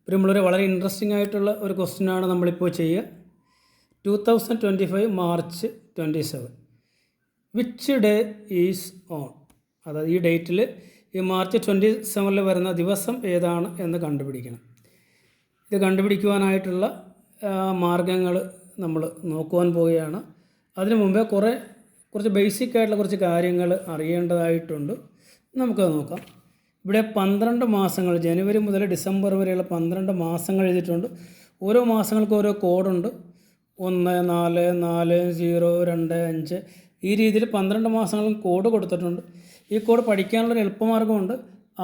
പ്രിയമുള്ളവരെ, വളരെ ഇൻട്രസ്റ്റിംഗ് ആയിട്ടുള്ള ഒരു ക്വസ്റ്റ്യനാണ് നമ്മളിപ്പോൾ ചെയ്യുക. 2025 March 27 which day is on? അതായത് ഈ ഡേറ്റിൽ ഈ മാർച്ച് 27 വരുന്ന ദിവസം ഏതാണ് എന്ന് കണ്ടുപിടിക്കണം. ഇത് കണ്ടുപിടിക്കുവാനായിട്ടുള്ള മാർഗങ്ങൾ നമ്മൾ നോക്കുവാൻ പോവുകയാണ്. അതിനു മുമ്പേ കുറച്ച് ബേസിക് ആയിട്ടുള്ള കുറച്ച് കാര്യങ്ങൾ അറിയേണ്ടതായിട്ടുണ്ട്. നമുക്കത് നോക്കാം. ഇവിടെ 12 മാസങ്ങൾ, ജനുവരി മുതൽ ഡിസംബർ വരെയുള്ള 12 മാസങ്ങൾ എഴുതിയിട്ടുണ്ട്. ഓരോ മാസങ്ങൾക്കും ഓരോ കോഡുണ്ട്. 1, 4, 4, 0, 2, 5 ഈ രീതിയിൽ 12 മാസങ്ങളും കോഡ് കൊടുത്തിട്ടുണ്ട്. ഈ കോഡ് പഠിക്കാനുള്ളൊരു എളുപ്പമാർഗ്ഗമുണ്ട്.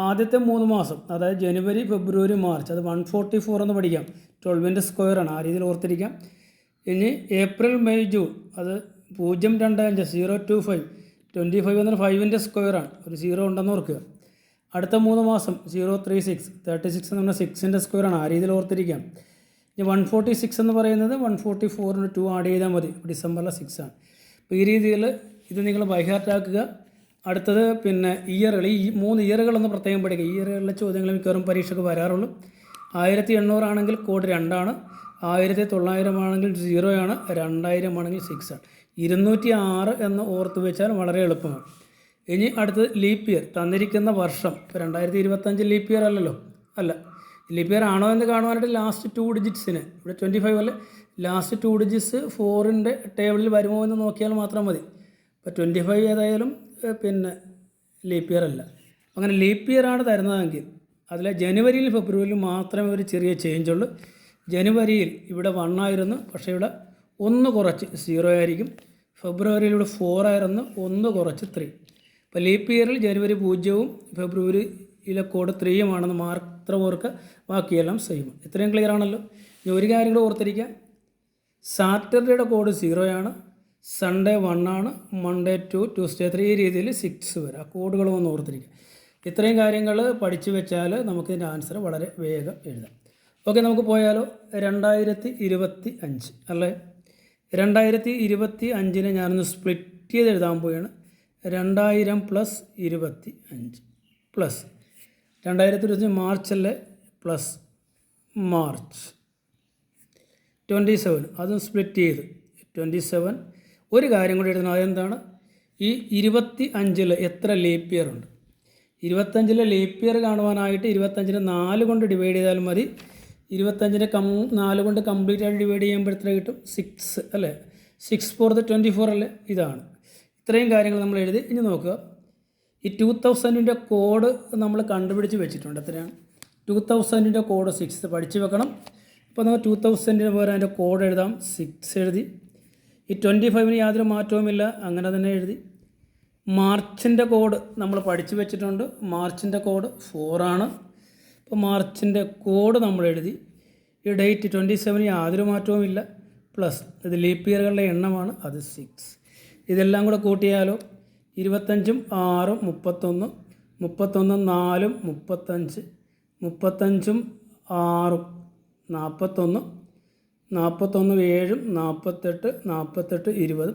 ആദ്യത്തെ 3 മാസം, അതായത് ജനുവരി, ഫെബ്രുവരി, മാർച്ച്, അത് 144 എന്ന് പഠിക്കാം. 12ൻ്റെ സ്ക്വയറാണ്, ആ രീതിയിൽ ഓർത്തിരിക്കാം. ഇനി ഏപ്രിൽ, മെയ്, ജൂൺ, അത് 025 025 25 എന്നൊരു 5ൻ്റെ സ്ക്വയറാണ്, ഒരു 0 ഉണ്ടെന്ന് ഓർക്കുക. അടുത്ത 3 മാസം 036 36 എന്ന് പറഞ്ഞാൽ 6ൻ്റെ സ്ക്വയറാണ്, ആ രീതിയിൽ ഓർത്തിരിക്കാം. ഇനി 146 എന്ന് പറയുന്നത് 144ന് 2 ആഡ് ചെയ്താൽ മതി, ഡിസംബറിലെ 6 ആണ്. അപ്പോൾ ഈ രീതിയിൽ ഇത് നിങ്ങൾ ബൈഹാർട്ടാക്കുക. അടുത്തത് പിന്നെ ഇയറുകൾ, ഈ 3 ഇയറുകളൊന്ന് പ്രത്യേകം പഠിക്കുക. ഈ ഇയറുകളിലെ ചോദ്യങ്ങൾ മിക്കവാറും പരീക്ഷയ്ക്ക് വരാറുള്ളൂ. 1800 ആണെങ്കിൽ കോഡ് 2 ആണ്, 1900 ആണെങ്കിൽ 0 ആണ്, 2000 ആണെങ്കിൽ 6 ആണ്. 206 എന്ന് ഓർത്ത് വെച്ചാൽ വളരെ എളുപ്പമാണ്. ഇനി അടുത്തത് ലീപ്പ് ഇയർ, തന്നിരിക്കുന്ന വർഷം. ഇപ്പോൾ 2025 ലീപ്പ് ഇയർ അല്ലല്ലോ, അല്ല. ലീപ്പ് ഇയർ ആണോ എന്ന് കാണുവാനായിട്ട് ലാസ്റ്റ് 2 ഡിജിറ്റ്സിന്, ഇവിടെ 25 അല്ലേ, ലാസ്റ്റ് 2 ഡിജിറ്റ്സ് 4ൻ്റെ ടേബിളിൽ വരുമോ എന്ന് നോക്കിയാൽ മാത്രം മതി. ഇപ്പോൾ 25 ഏതായാലും പിന്നെ ലീപ്പ് ഇയർ അല്ല. അങ്ങനെ ലീപ്പ് ഇയർ ആണ് തരുന്നതെങ്കിൽ അതിൽ ജനുവരിയിൽ ഫെബ്രുവരിയിൽ മാത്രമേ ഒരു ചെറിയ ചേഞ്ച് ഉള്ളൂ. ജനുവരിയിൽ ഇവിടെ 1 ആയിരുന്നു, പക്ഷേ ഇവിടെ 1 കുറച്ച് 0 ആയിരിക്കും. ഫെബ്രുവരിയിൽ ഇവിടെ 4 ആയിരുന്നു, 1 കുറച്ച് 3. ഇപ്പോൾ ലീപ്പ് ഇയറിൽ ജനുവരി 0-ഉം ഫെബ്രുവരിയിലെ കോഡ് 3-ഉമാണെന്ന് മാത്രം ഓർക്കുക, ബാക്കിയെല്ലാം സെയിം. ഇത്രയും ക്ലിയർ ആണല്ലോ. ഇനി ഒരു കാര്യം കൂടെ ഓർത്തിരിക്കുക, സാറ്റർഡേയുടെ കോഡ് 0 ആണ്, സൺഡേ 1 ആണ്, മൺഡേ 2, ട്യൂസ്ഡേ 3, ഈ രീതിയിൽ 6 വരെ. ആ കോഡുകളും ഒന്ന് ഓർത്തിരിക്കുക. ഇത്രയും കാര്യങ്ങൾ പഠിച്ചു വെച്ചാൽ നമുക്കിതിൻ്റെ ആൻസർ വളരെ വേഗം എഴുതാം. ഓക്കെ, നമുക്ക് പോയാലോ. 2025 അല്ലേ. 2025 ഞാനൊന്ന് സ്പ്ലിറ്റ് ചെയ്ത് എഴുതാൻ പോവുകയാണ്. 2000 പ്ലസ് 25 പ്ലസ് 2025 മാർച്ച് അല്ലേ, പ്ലസ് മാർച്ച് 27, അതും സ്പ്ലിറ്റ് ചെയ്ത് 27. ഒരു കാര്യം കൂടി എഴുതണം, അതെന്താണ്? ഈ 25-ൽ എത്ര ലീപ്പ് ഇയർ ഉണ്ട്? 25-ലെ ലീപ്പ് ഇയർ കാണുവാനായിട്ട് 25-നെ 4 കൊണ്ട് ഡിവൈഡ് ചെയ്താൽ മതി. 25-നെ 4 കൊണ്ട് കംപ്ലീറ്റ് ആയിട്ട് ഡിവൈഡ് ചെയ്യുമ്പോൾ എത്ര കിട്ടും? 6 അല്ലേ. 6 4 24 അല്ലേ. ഇതാണ്. ഇത്രയും കാര്യങ്ങൾ നമ്മൾ എഴുതി. ഇനി നോക്കുക, ഈ 2000ൻ്റെ കോഡ് നമ്മൾ കണ്ടുപിടിച്ച് വെച്ചിട്ടുണ്ട്. എത്രയാണ്? 2000ൻ്റെ കോഡ് 6 പഠിച്ച് വെക്കണം. അപ്പോൾ നമ്മൾ 2000ന് പകരം അതിൻ്റെ കോഡ് എഴുതാം, 6 എഴുതി. ഈ 25-ന് യാതൊരു മാറ്റവുമില്ല, അങ്ങനെ തന്നെ എഴുതി. മാർച്ചിൻ്റെ കോഡ് നമ്മൾ പഠിച്ച് വെച്ചിട്ടുണ്ട്. മാർച്ചിൻ്റെ കോഡ് 4 ആണ്. അപ്പോൾ മാർച്ചിൻ്റെ കോഡ് നമ്മൾ എഴുതി. ഈ ഡേറ്റ് 27-ന് യാതൊരു മാറ്റവുമില്ല, പ്ലസ് ഇത് ലീപ്പ് ഇയറുകളുടെ എണ്ണമാണ്, അത് 6. ഇതെല്ലാം കൂടെ കൂട്ടിയാലോ, 25-ഉം 6-ഉം 31, 31-ഉം 4-ഉം 35, 35-ഉം 6-ഉം 41, 41-ഉം 7-ഉം 48, 48 20,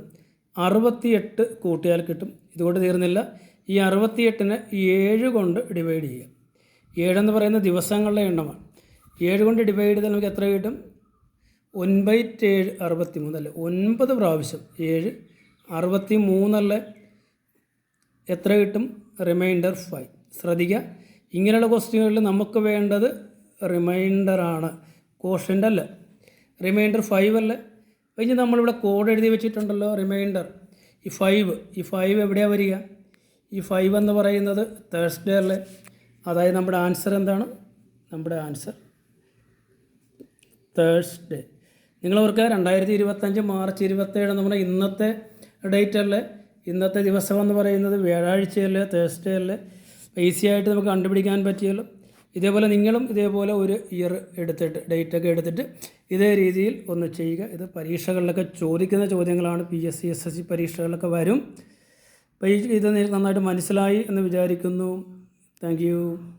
68 കൂട്ടിയാൽ കിട്ടും. ഇതുകൊണ്ട് തീർന്നില്ല. ഈ 68-നെ 7 കൊണ്ട് ഡിവൈഡ് ചെയ്യുക. 7 എന്ന് പറയുന്ന ദിവസങ്ങളുടെ എണ്ണമാണ്. 7 കൊണ്ട് ഡിവൈഡ് ചെയ്താൽ നമുക്ക് എത്ര കിട്ടും? 9/7 63 അല്ലേ. 9 പ്രാവശ്യം 7 63 അല്ലേ. എത്ര കിട്ടും? റിമൈൻഡർ 5. ശ്രദ്ധിക്കുക, ഇങ്ങനെയുള്ള ക്വസ്റ്റ്യനുകളിൽ നമുക്ക് വേണ്ടത് റിമൈൻഡറാണ്, കോഷ്യൻ്റ് അല്ല. റിമൈൻഡർ 5 അല്ലേ. ഇനി നമ്മളിവിടെ കോഡ് എഴുതി വെച്ചിട്ടുണ്ടല്ലോ, റിമൈൻഡർ. ഈ 5 എവിടെയാണ് വരിക? ഈ 5 എന്ന് പറയുന്നത് തേഴ്സ്ഡേ അല്ലേ. അതായത് നമ്മുടെ ആൻസർ എന്താണ്? നമ്മുടെ ആൻസർ തേഴ്സ്ഡേ. നിങ്ങൾ ഓർക്കുക, 2025 മാർച്ച് 27 എന്ന് പറഞ്ഞാൽ ഇന്നത്തെ ഡേറ്റ് അല്ലേ. ഇന്നത്തെ ദിവസം എന്ന് പറയുന്നത് വ്യാഴാഴ്ചയല്ലേ, തേഴ്സ്ഡേ അല്ലേ. ഈസി ആയിട്ട് നമുക്ക് കണ്ടുപിടിക്കാൻ പറ്റിയല്ലോ. ഇതേപോലെ നിങ്ങളും ഇതേപോലെ ഒരു ഇയർ എടുത്തിട്ട്, ഡേറ്റൊക്കെ എടുത്തിട്ട് ഇതേ രീതിയിൽ ഒന്ന് ചെയ്യുക. ഇത് പരീക്ഷകളിലൊക്കെ ചോദിക്കുന്ന ചോദ്യങ്ങളാണ്, PSC SSC പരീക്ഷകളിലൊക്കെ വരും. അപ്പോൾ ഇത് നന്നായിട്ട് മനസ്സിലായി എന്ന് വിചാരിക്കുന്നു. Thank you.